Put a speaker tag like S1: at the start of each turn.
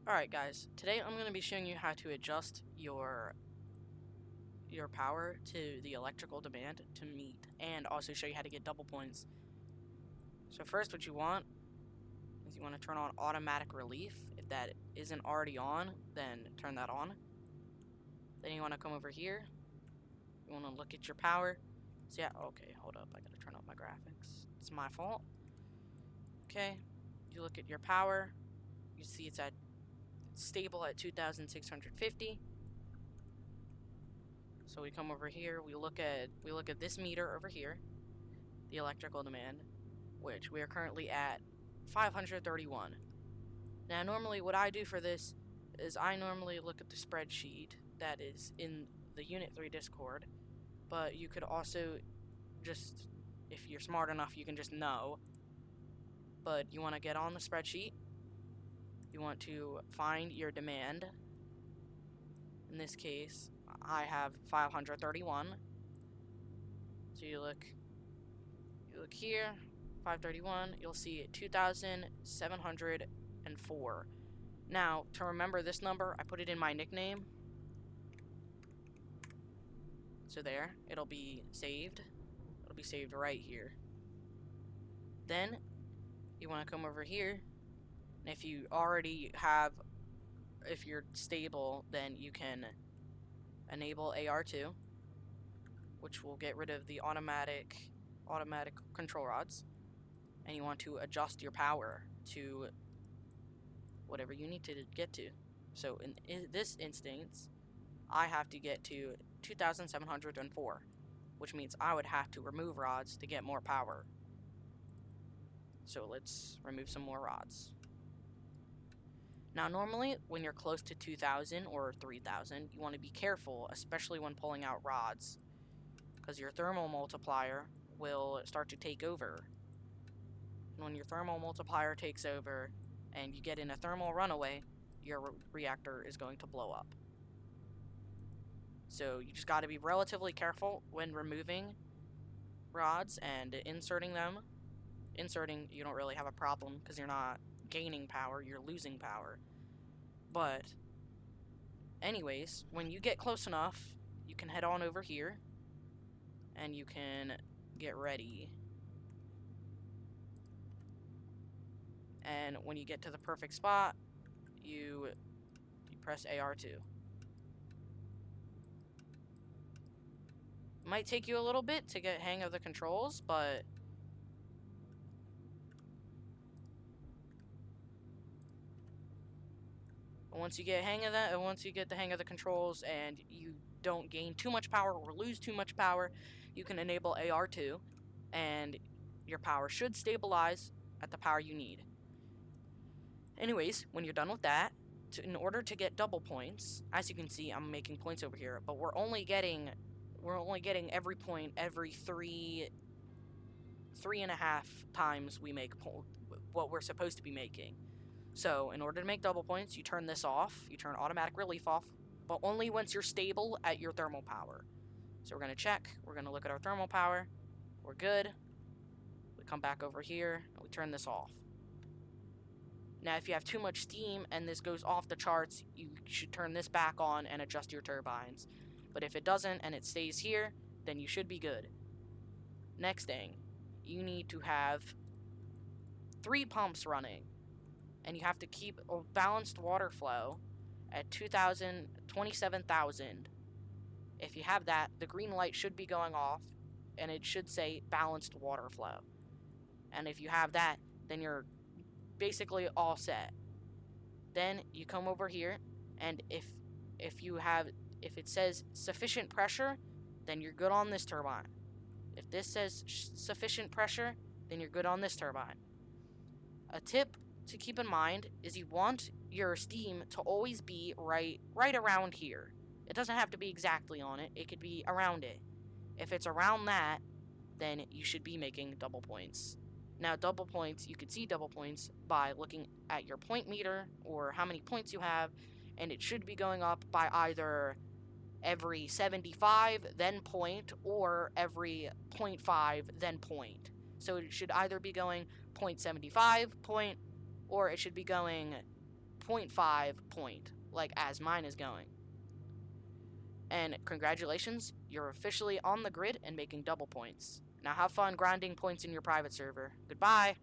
S1: Alright guys, today I'm going to be showing you how to adjust your power to the electrical demand to meet, and also show you how to get double points. So first what you want is you want to turn on automatic relief. If that isn't already on, then turn that on. Then you want to come over here, you want to look at your power. So yeah, okay, hold up, I gotta turn up my graphics. It's my fault. Okay, you look at your power, you see it's stable at 2,650. So we come over here, we look at this meter over here, the electrical demand, which we are currently at 531. Now normally what I do for this is I normally look at the spreadsheet that is in the Unit 3 Discord, but you could also just, if you're smart enough, you can just know. But you want to get on the spreadsheet, you want to find your demand. In this case, I have 531. So you look here, 531, you'll see 2,704. Now, to remember this number, I put it in my nickname. So there, it'll be saved. It'll be saved right here. Then, you want to come over here, and if you already have, if you're stable, then you can enable AR2, which will get rid of the automatic control rods, and you want to adjust your power to whatever you need to get to. So in this instance, I have to get to 2,704, which means I would have to remove rods to get more power. So let's remove some more rods. Now normally when you're close to 2,000 or 3,000, you want to be careful, especially when pulling out rods, because your thermal multiplier will start to take over. And when your thermal multiplier takes over and you get in a thermal runaway, your reactor is going to blow up. So you just got to be relatively careful when removing rods and inserting them. Inserting, you don't really have a problem because you're not gaining power, you're losing power. But anyways, when you get close enough, you can head on over here and you can get ready. And when you get to the perfect spot, you press AR2. It might take you a little bit to get hang of the controls, but once you get hang of that, and once you get the hang of the controls and you don't gain too much power or lose too much power, you can enable AR2 and your power should stabilize at the power you need. Anyways, when you're done with that, in order to get double points, as you can see, I'm making points over here, but we're only getting every point every three and a half times we make what we're supposed to be making. So in order to make double points, you turn this off, you turn automatic relief off, but only once you're stable at your thermal power. So we're going to check, we're going to look at our thermal power, we're good, we come back over here, and we turn this off. Now if you have too much steam and this goes off the charts, you should turn this back on and adjust your turbines. But if it doesn't and it stays here, then you should be good. Next thing, you need to have 3 pumps running, and you have to keep a balanced water flow at 27,000. If you have that, the green light should be going off, and it should say balanced water flow. And if you have that, then you're basically all set. Then you come over here, and if it says sufficient pressure, then you're good on this turbine. If this says sufficient pressure, then you're good on this turbine. A tip to keep in mind is you want your steam to always be right around here. It doesn't have to be exactly on it, it could be around it. If it's around that, then you should be making double points. Now double points, you could see double points by looking at your point meter or how many points you have, and it should be going up by either every 75 then point or every 0.5 then point. So it should either be going 0.75 point, or it should be going 0.5 point, like as mine is going. And congratulations, you're officially on the grid and making double points. Now have fun grinding points in your private server. Goodbye!